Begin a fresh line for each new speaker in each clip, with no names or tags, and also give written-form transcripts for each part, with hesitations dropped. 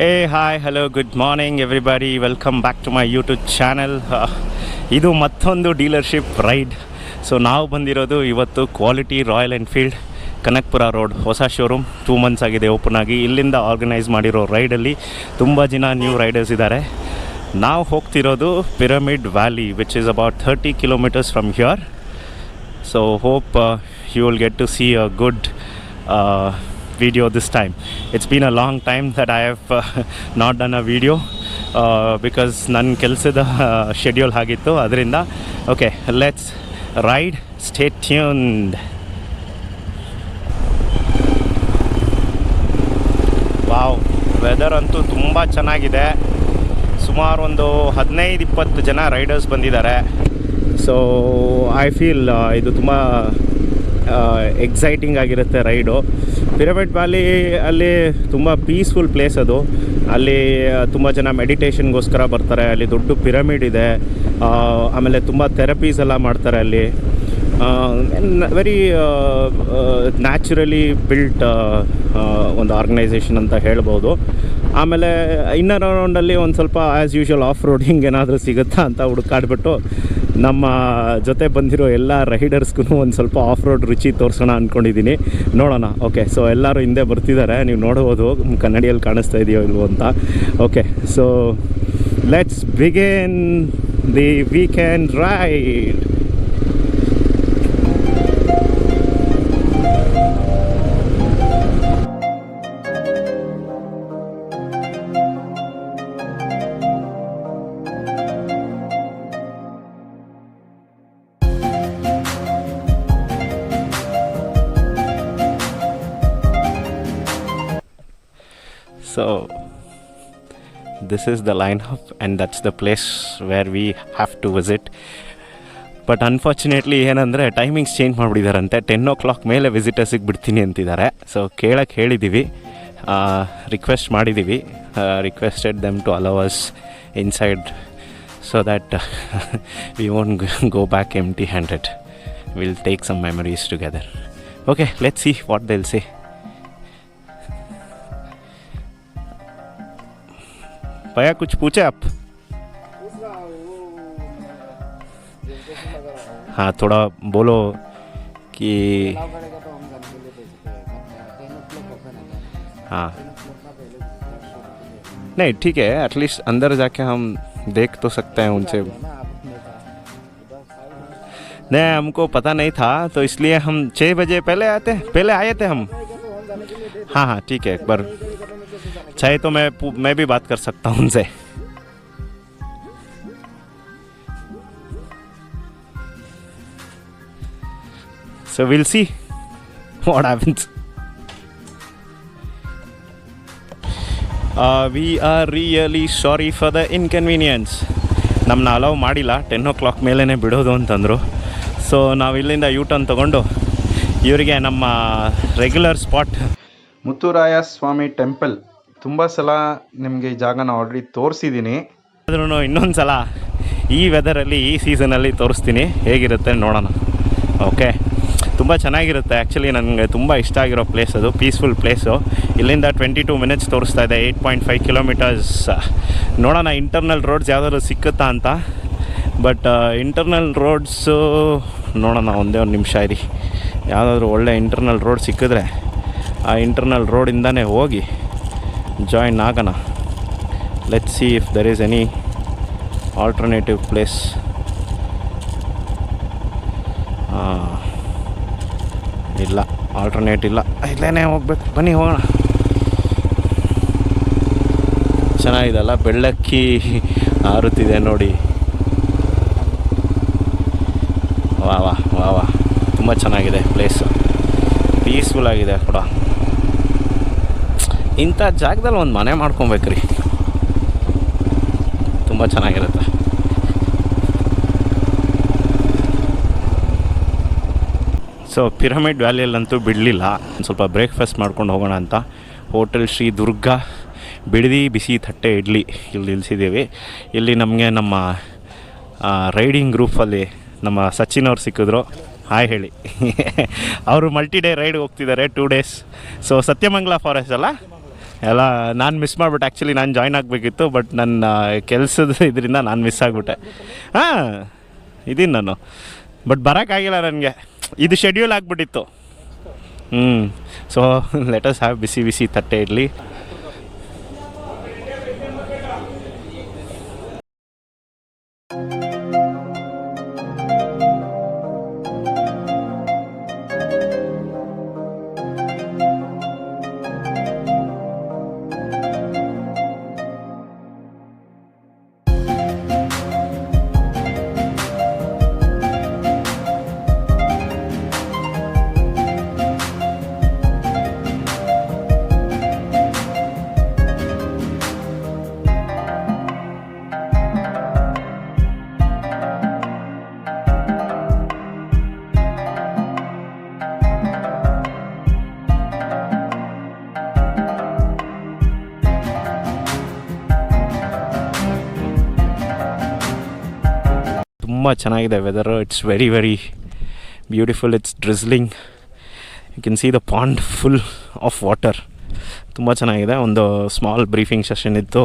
Hey, hi, hello, good morning everybody. Welcome back to my YouTube channel. ಇದು ಮತ್ತೊಂದು dealership ride. So ನಾವು ಬಂದಿರೋದು ಇವತ್ತು quality Royal Enfield Kanakapura road ಹೊಸ showroom 2 months ಆಗಿದೆ ಓಪನ್ ಆಗಿ. ಇಲ್ಲಿಂದ ಆರ್ಗನೈಸ್ ಮಾಡಿರೋ ರೈಡಲ್ಲಿ ತುಂಬ ಜನ ನ್ಯೂ ರೈಡರ್ಸ್ ಇದ್ದಾರೆ. ನಾವು ಹೋಗ್ತಿರೋದು pyramid valley which is about 30 kilometers from here. So hope you will get to see a good video this time. It's been a long time that I have not done a video because ನನ್ನ ಕೆಲಸದ schedule ಆಗಿತ್ತು ಅದರಿಂದ. Okay, let's ride, stay tuned. Wow, weather ಅಂತೂ ತುಂಬ ಚೆನ್ನಾಗಿದೆ. ಸುಮಾರು ಒಂದು 15-20 ಜನ ರೈಡರ್ಸ್ ಬಂದಿದ್ದಾರೆ. ಸೊ ಐ ಫೀಲ್ ಇದು ತುಂಬ ಎಕ್ಸೈಟಿಂಗ್ ಆಗಿರುತ್ತೆ ರೈಡು. ಪಿರಮಿಡ್ ವ್ಯಾಲಿ ಅಲ್ಲಿ ತುಂಬ ಪೀಸ್ಫುಲ್ ಪ್ಲೇಸ್ ಅದು. ಅಲ್ಲಿ ತುಂಬ ಜನ ಮೆಡಿಟೇಷನ್ಗೋಸ್ಕರ ಬರ್ತಾರೆ. ಅಲ್ಲಿ ದೊಡ್ಡ ಪಿರಮಿಡ್ ಇದೆ. ಆಮೇಲೆ ತುಂಬ ಥೆರಪೀಸ್ ಎಲ್ಲ ಮಾಡ್ತಾರೆ ಅಲ್ಲಿ. ವೆರಿ ನ್ಯಾಚುರಲಿ ಬಿಲ್ಟ್ ಒಂದು ಆರ್ಗನೈಸೇಷನ್ ಅಂತ ಹೇಳ್ಬೋದು. ಆಮೇಲೆ ಇನ್ನರ್ ರೌಂಡಲ್ಲಿ ಒಂದು ಸ್ವಲ್ಪ ಆ್ಯಸ್ ಯೂಶ್ವಲ್ ಆಫ್ ರೋಡಿಂಗ್ ಏನಾದರೂ ಸಿಗುತ್ತಾ ಅಂತ ಹುಡುಕಾಡ್ಬಿಟ್ಟು ನಮ್ಮ ಜೊತೆ ಬಂದಿರೋ ಎಲ್ಲ ರೈಡರ್ಸ್ಗೂ ಒಂದು ಸ್ವಲ್ಪ ಆಫ್ ರೋಡ್ ರುಚಿ ತೋರಿಸೋಣ ಅಂದ್ಕೊಂಡಿದ್ದೀನಿ. ನೋಡೋಣ. ಓಕೆ, ಸೊ ಎಲ್ಲರೂ ಹಿಂದೆ ಬರ್ತಿದ್ದಾರೆ, ನೀವು ನೋಡ್ಬೋದು ಕನ್ನಡಿಯಲ್ಲಿ ಕಾಣಿಸ್ತಾ ಇದೆಯೋ ಇಲ್ವೋ ಅಂತ. Okay, so let's begin the weekend ride. So this is the lineup and that's the place where we have to visit. But unfortunately ಏನಂದರೆ ಟೈಮಿಂಗ್ಸ್ ಚೇಂಜ್ ಮಾಡಿಬಿಟ್ಟಿದ್ದಾರಂತೆ. 10 o'clock ಮೇಲೆ ವಿಸಿಟರ್ಸಿಗೆ ಬಿಡ್ತೀನಿ ಅಂತಿದ್ದಾರೆ. ಸೊ ಕೇಳಕ್ಕೆ ಹೇಳಿದ್ದೀವಿ, ರಿಕ್ವೆಸ್ಟ್ ಮಾಡಿದ್ದೀವಿ, requested them to allow us inside so that we won't go back empty handed. Will take some memories together. Okay, let's see what they will say. भैया कुछ पूछे आप? हाँ, थोड़ा बोलो कि हाँ नहीं ठीक है, एटलीस्ट अंदर जाके हम देख तो सकते हैं उनसे. नहीं, हमको पता नहीं था तो इसलिए हम 6 बजे पहले आए थे हम. हाँ हाँ ठीक है, एक बार चाहे तो मैं भी बात कर सकता हूँ उनसे. So we'll see what happens. We are really sorry for the inconvenience. ನಮ್ಮನ್ನ ಅಲೌ ಮಾಡಿಲ್ಲ, 10 o'clock ಮೇಲೇ ಬಿಡೋದು ಅಂತಂದರು. ಸೊ ನಾವು ಇಲ್ಲಿಂದ ಯೂಟರ್ನ್ ತೊಗೊಂಡು ಇವರಿಗೆ ನಮ್ಮ ರೆಗ್ಯುಲರ್ ಸ್ಪಾಟ್ ಮುತ್ತುರಾಯಸ್ವಾಮಿ ಟೆಂಪಲ್. ತುಂಬ ಸಲ ನಿಮಗೆ ಈ ಜಾಗನ ಆಲ್ರೆಡಿ ತೋರಿಸಿದ್ದೀನಿ, ಆದ್ರೂ ಇನ್ನೊಂದು ಸಲ ಈ ವೆದರಲ್ಲಿ ಈ ಸೀಸನಲ್ಲಿ ತೋರಿಸ್ತೀನಿ, ಹೇಗಿರುತ್ತೆ ನೋಡೋಣ. ಓಕೆ, ತುಂಬ ಚೆನ್ನಾಗಿರುತ್ತೆ. ಆ್ಯಕ್ಚುಲಿ ನನಗೆ ತುಂಬ ಇಷ್ಟ ಆಗಿರೋ ಪ್ಲೇಸ್ ಅದು, ಪೀಸ್ಫುಲ್ ಪ್ಲೇಸು. ಇಲ್ಲಿಂದ 22 minutes ತೋರಿಸ್ತಾ ಇದೆ, 8.5 kilometers. ನೋಡೋಣ ಇಂಟರ್ನಲ್ ರೋಡ್ಸ್ ಯಾವುದಾದ್ರು ಸಿಕ್ಕುತ್ತಾ ಅಂತ. ಬಟ್ ಇಂಟರ್ನಲ್ ರೋಡ್ಸು ನೋಡೋಣ, ಒಂದೇ ಒಂದು ನಿಮಿಷ ಇರಿ. ಯಾವುದಾದ್ರೂ ಒಳ್ಳೆ ಇಂಟರ್ನಲ್ ರೋಡ್ ಸಿಕ್ಕಿದ್ರೆ ಆ ಇಂಟರ್ನಲ್ ರೋಡಿಂದನೇ ಹೋಗಿ ಜಾಯಿನ್ ಆಗೋಣ. Let's see if there is any alternative place. ಇಲ್ಲ, ಆಲ್ಟರ್ನೇಟ್ ಇಲ್ಲ, ಇಲ್ಲೇ ಹೋಗ್ಬೇಕು. ಬನ್ನಿ ಹೋಗೋಣ. ಚೆನ್ನಾಗಿದೆಲ್ಲ, ಬೆಳ್ಳಕ್ಕಿ ಹಾರುತ್ತಿದೆ ನೋಡಿ. ವಾ ವಾ ವಾ ವಾ, ತುಂಬ ಚೆನ್ನಾಗಿದೆ ಪ್ಲೇಸು, ಪೀಸ್ಫುಲ್ ಆಗಿದೆ ಕೂಡ. ಇಂಥ ಜಾಗದಲ್ಲಿ ಒಂದು ಮನೆ ಮಾಡ್ಕೊಬೇಕ್ರಿ, ತುಂಬ ಚೆನ್ನಾಗಿರುತ್ತೆ. ಸೊ ಪಿರಮಿಡ್ ವ್ಯಾಲಿಯಲ್ಲಂತೂ ಬಿಡಲಿಲ್ಲ, ಒಂದು ಸ್ವಲ್ಪ ಬ್ರೇಕ್ಫಾಸ್ಟ್ ಮಾಡ್ಕೊಂಡು ಹೋಗೋಣ ಅಂತ ಹೋಟೆಲ್ ಶ್ರೀ ದುರ್ಗಾ ಬಿಡದಿ ಬಿಸಿ ತಟ್ಟೆ ಇಡ್ಲಿ ಇಲ್ಲಿ ನಿಲ್ಲಿಸಿದ್ದೀವಿ. ಇಲ್ಲಿ ನಮಗೆ ನಮ್ಮ ರೈಡಿಂಗ್ ಗ್ರೂಪಲ್ಲಿ ನಮ್ಮ ಸಚಿನ್ ಅವ್ರು ಸಿಕ್ಕಿದ್ರು. ಹಾಯ್ ಹೇಳಿ. ಅವರು ಮಲ್ಟಿ ಡೇ ರೈಡ್ ಹೋಗ್ತಿದ್ದಾರೆ 2 days. ಸೊ ಸತ್ಯಮಂಗಲ ಫಾರೆಸ್ಟ್ ಅಲ್ಲ, ಎಲ್ಲ ನಾನು ಮಿಸ್ ಮಾಡಿಬಿಟ್ಟೆ. ಆ್ಯಕ್ಚುಲಿ ನಾನು ಜಾಯ್ನ್ ಆಗಬೇಕಿತ್ತು, ಬಟ್ ನನ್ನ ಕೆಲಸದ ಇದರಿಂದ ನಾನು ಮಿಸ್ ಆಗಿಬಿಟ್ಟೆ. ಹಾಂ, ಇದೀನಿ ನಾನು, ಬಟ್ ಬರೋಕ್ಕಾಗಿಲ್ಲ ನನಗೆ, ಇದು ಶೆಡ್ಯೂಲ್ ಆಗಿಬಿಟ್ಟಿತ್ತು. ಸೊ ಲೆಟಸ್ ಹ್ಯಾವ್ ಬಿಸಿ ಬಿಸಿ ತಟ್ಟೆ ಇರಲಿ. ತುಂಬ ಚೆನ್ನಾಗಿದೆ weather. It's very very beautiful. It's drizzling. You can see the pond full of water. ತುಂಬ ಚೆನ್ನಾಗಿದೆ. ಒಂದು ಸ್ಮಾಲ್ ಬ್ರೀಫಿಂಗ್ ಸೆಷನ್ ಇತ್ತು,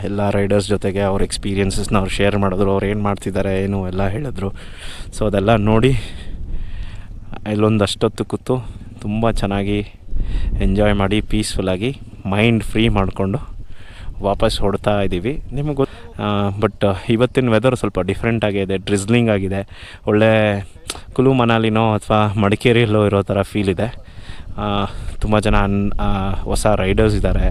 ಎಲ್ಲ ರೈಡರ್ಸ್ ಜೊತೆಗೆ ಅವ್ರ ಎಕ್ಸ್ಪೀರಿಯನ್ಸಸ್ನ ಅವ್ರು ಶೇರ್ ಮಾಡಿದ್ರು, ಅವ್ರು ಏನು ಮಾಡ್ತಿದ್ದಾರೆ ಏನು ಎಲ್ಲ ಹೇಳಿದ್ರು. ಸೊ ಅದೆಲ್ಲ ನೋಡಿ ಇಲ್ಲೊಂದು ಅಷ್ಟೊತ್ತು ಕೂತು ತುಂಬ ಚೆನ್ನಾಗಿ ಎಂಜಾಯ್ ಮಾಡಿ ಪೀಸ್ಫುಲ್ಲಾಗಿ ಮೈಂಡ್ ಫ್ರೀ ಮಾಡಿಕೊಂಡು ವಾಪಸ್ ಹೊಡ್ತಾ ಇದ್ದೀವಿ. ನಿಮಗೆ ಬಟ್ ಇವತ್ತಿನ ವೆದರ್ ಸ್ವಲ್ಪ ಡಿಫ್ರೆಂಟ್ ಆಗಿದೆ, ಡ್ರಿಸ್ಲಿಂಗ್ ಆಗಿದೆ. ಒಳ್ಳೆ ಕುಲು ಮನಾಲಿನೋ ಅಥವಾ ಮಡಿಕೇರಿಯಲ್ಲೋ ಇರೋ ಥರ ಫೀಲ್ ಇದೆ. ತುಂಬ ಜನ ಹೊಸ ರೈಡರ್ಸ್ ಇದ್ದಾರೆ.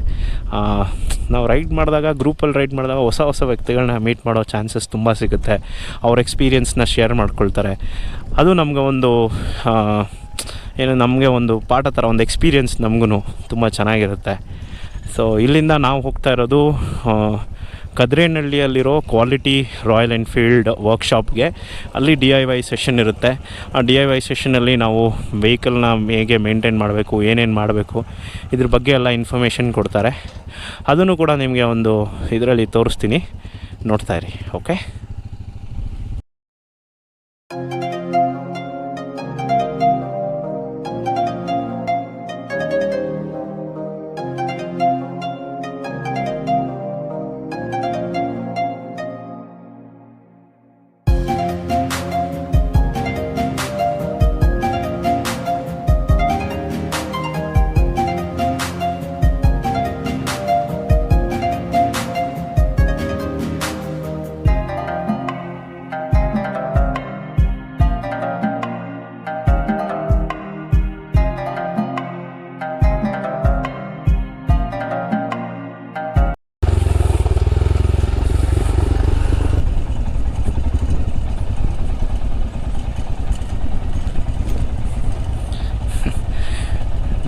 ನಾವು ರೈಡ್ ಮಾಡಿದಾಗ, ಗ್ರೂಪಲ್ಲಿ ರೈಡ್ ಮಾಡಿದಾಗ ಹೊಸ ಹೊಸ ವ್ಯಕ್ತಿಗಳನ್ನ ಮೀಟ್ ಮಾಡೋ ಚಾನ್ಸಸ್ ತುಂಬ ಸಿಗುತ್ತೆ. ಅವ್ರ ಎಕ್ಸ್ಪೀರಿಯನ್ಸ್ನ ಶೇರ್ ಮಾಡ್ಕೊಳ್ತಾರೆ. ಅದು ನಮಗೆ ಒಂದು ನಮಗೆ ಒಂದು ಪಾಠ ಥರ, ಒಂದು ಎಕ್ಸ್ಪೀರಿಯನ್ಸ್ ನಮಗೂ ತುಂಬ ಚೆನ್ನಾಗಿರುತ್ತೆ. ಸೊ ಇಲ್ಲಿಂದ ನಾವು ಹೋಗ್ತಾ ಇರೋದು ಕದಿರೇನಹಳ್ಳಿಯಲ್ಲಿರೋ ಕ್ವಾಲಿಟಿ ರಾಯಲ್ ಎನ್ಫೀಲ್ಡ್ ವರ್ಕ್ಶಾಪ್ಗೆ. ಅಲ್ಲಿ DIY ಸೆಷನ್ ಇರುತ್ತೆ. ಆ DIY ಸೆಷನಲ್ಲಿ ನಾವು ವೆಹಿಕಲ್ನ ಹೇಗೆ ಮೇಂಟೈನ್ ಮಾಡಬೇಕು, ಏನೇನು ಮಾಡಬೇಕು, ಇದ್ರ ಬಗ್ಗೆ ಎಲ್ಲ ಇನ್ಫಾರ್ಮೇಷನ್ ಕೊಡ್ತಾರೆ. ಅದನ್ನು ಕೂಡ ನಿಮಗೆ ಒಂದು ಇದರಲ್ಲಿ ತೋರಿಸ್ತೀನಿ, ನೋಡ್ತಾಯಿರಿ. ಓಕೆ,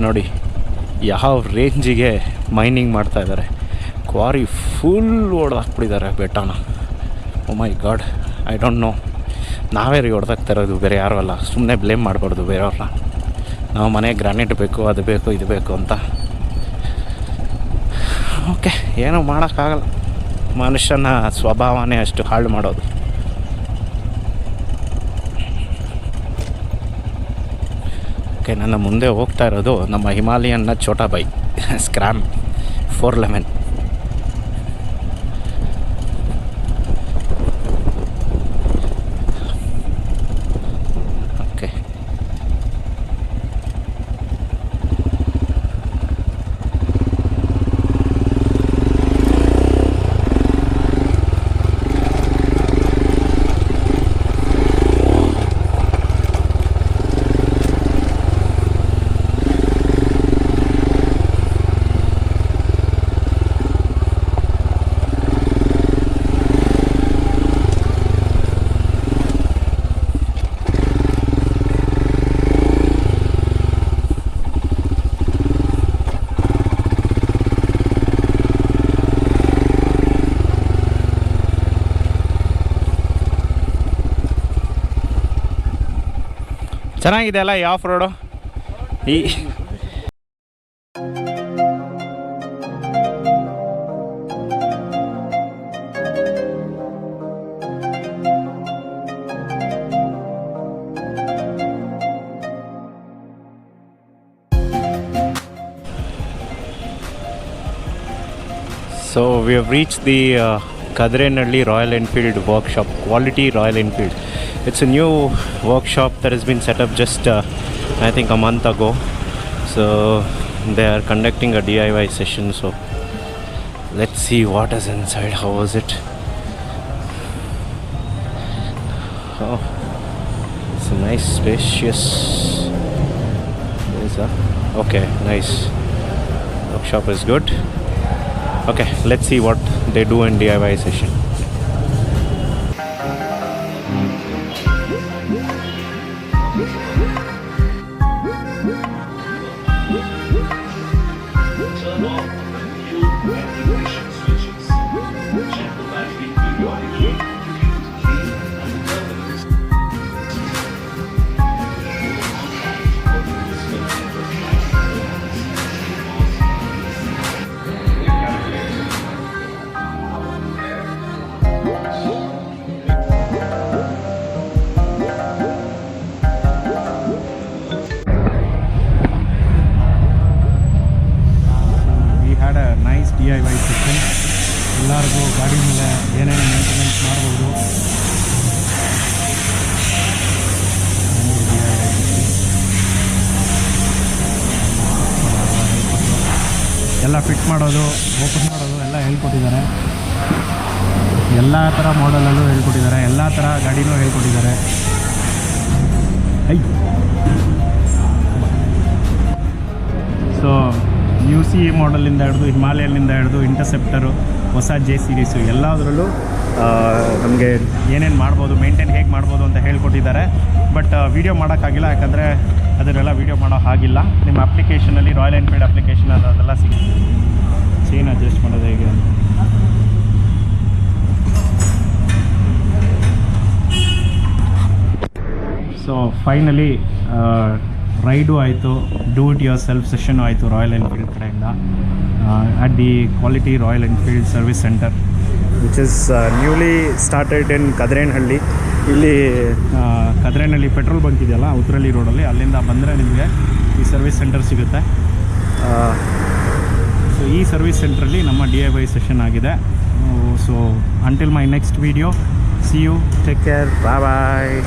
ನೋಡಿ ಯಾವ ರೇಂಜಿಗೆ ಮೈನಿಂಗ್ ಮಾಡ್ತಾಯಿದ್ದಾರೆ. ಕ್ವಾರಿ ಫುಲ್ ಹೊಡೆದಾಕ್ಬಿಟ್ಟಿದ್ದಾರೆ ಬೆಟ್ಟನ. Oh my god, I don't know, ನಾವೇ ಹೊಡೆದಾಕ್ತಾ ಇರೋದು, ಬೇರೆ ಯಾರೂ ಅಲ್ಲ. ಸುಮ್ಮನೆ ಬ್ಲೇಮ್ ಮಾಡಬಾರ್ದು ಬೇರೆಯವ್ರನ್ನ. ನಾವು ಮನೆಗೆ ಗ್ರಾನೈಟ್ ಬೇಕು, ಅದು ಬೇಕು, ಇದು ಬೇಕು ಅಂತ. ಓಕೆ, ಏನೂ ಮಾಡೋಕ್ಕಾಗಲ್ಲ. ಮನುಷ್ಯನ ಸ್ವಭಾವನೇ ಅಷ್ಟು ಹಾಳು ಮಾಡೋದು. ಓಕೆ, ನನ್ನ ಮುಂದೆ ಹೋಗ್ತಾ ಇರೋದು ನಮ್ಮ ಹಿಮಾಲಯನ್ನ ಛೋಟಾ ಬೈ ಸ್ಕ್ರಾಮ್ 411. ಓಕೆ, ಚೆನ್ನಾಗಿದೆ ಅಲ್ಲ ಈ ಆಫ್ ರೋಡು. ಈ So we have reached the Kadirenahalli Royalenfield workshop, Kwality Royalenfield. It's a new workshop that has been set up just I think a month ago. So they are conducting a DIY session. So let's see what is inside. How was it? Oh, it's a nice spacious. Okay, nice. Workshop is good. Okay, let's see what they do in DIY session. DIY section ಎಲ್ಲರಿಗೂ ಗಾಡಿ ಮೇಲೆ ಏನೇನು maintenance ಮಾಡ್ಬೋದು. ಎಲ್ಲ fit ಮಾಡೋದು, open ಮಾಡೋದು ಎಲ್ಲ ಹೇಳ್ಕೊಟ್ಟಿದ್ದಾರೆ. ಎಲ್ಲ ಥರ ಮಾಡಲಲ್ಲೂ ಹೇಳ್ಕೊಟ್ಟಿದ್ದಾರೆ, ಎಲ್ಲ ಥರ ಗಾಡಿನೂ ಹೇಳ್ಕೊಟ್ಟಿದ್ದಾರೆ. ಸೊ ಯು ಸಿ ಮಾಡಲಿಂದ ಹಿಡಿದು ಹಿಮಾಲಯನಿಂದ ಹಿಡಿದು ಇಂಟರ್ಸೆಪ್ಟರು, ಹೊಸ ಜೆ ಸೀರೀಸು ಎಲ್ಲದರಲ್ಲೂ ನಮಗೆ ಏನೇನು ಮಾಡ್ಬೋದು, ಮೇಂಟೈನ್ ಹೇಗೆ ಮಾಡ್ಬೋದು ಅಂತ ಹೇಳ್ಕೊಟ್ಟಿದ್ದಾರೆ. ಬಟ್ ವೀಡಿಯೋ ಮಾಡೋಕ್ಕಾಗಿಲ್ಲ, ಯಾಕಂದರೆ ಅದನ್ನೆಲ್ಲ ವೀಡಿಯೋ ಮಾಡೋ ಹಾಗಿಲ್ಲ. ನಿಮ್ಮ ಅಪ್ಲಿಕೇಶನಲ್ಲಿ ರಾಯಲ್ ಎನ್ಫೀಲ್ಡ್ ಅಪ್ಲಿಕೇಶನಲ್ಲಿ ಅದೆಲ್ಲ ಚೈನ್ ಅಡ್ಜಸ್ಟ್ ಮಾಡೋದು ಹೇಗೆ ಅಂತ. ಸೊ ಫೈನಲಿ ರೈಡು ಆಯಿತು, do it yourself session ಆಯಿತು ರಾಯಲ್ ಎನ್ಫೀಲ್ಡ್ ಕಡೆಯಿಂದ at the quality Royal Enfield service center which is newly started in Kadirenahalli. ಇಲ್ಲಿ ಕದಿರೇನಹಳ್ಳಿ ಪೆಟ್ರೋಲ್ ಬಂಕ್ ಇದೆಯಲ್ಲ ಉತ್ತರಳ್ಳಿ ರೋಡಲ್ಲಿ, ಅಲ್ಲಿಂದ ಬಂದರೆ ನಿಮಗೆ ಈ ಸರ್ವಿಸ್ ಸೆಂಟರ್ ಸಿಗುತ್ತೆ. ಸೊ ಈ ಸರ್ವಿಸ್ ಸೆಂಟ್ರಲ್ಲಿ ನಮ್ಮ DIY ಸೆಷನ್ ಆಗಿದೆ. So until my next video, see you, take care, bye bye.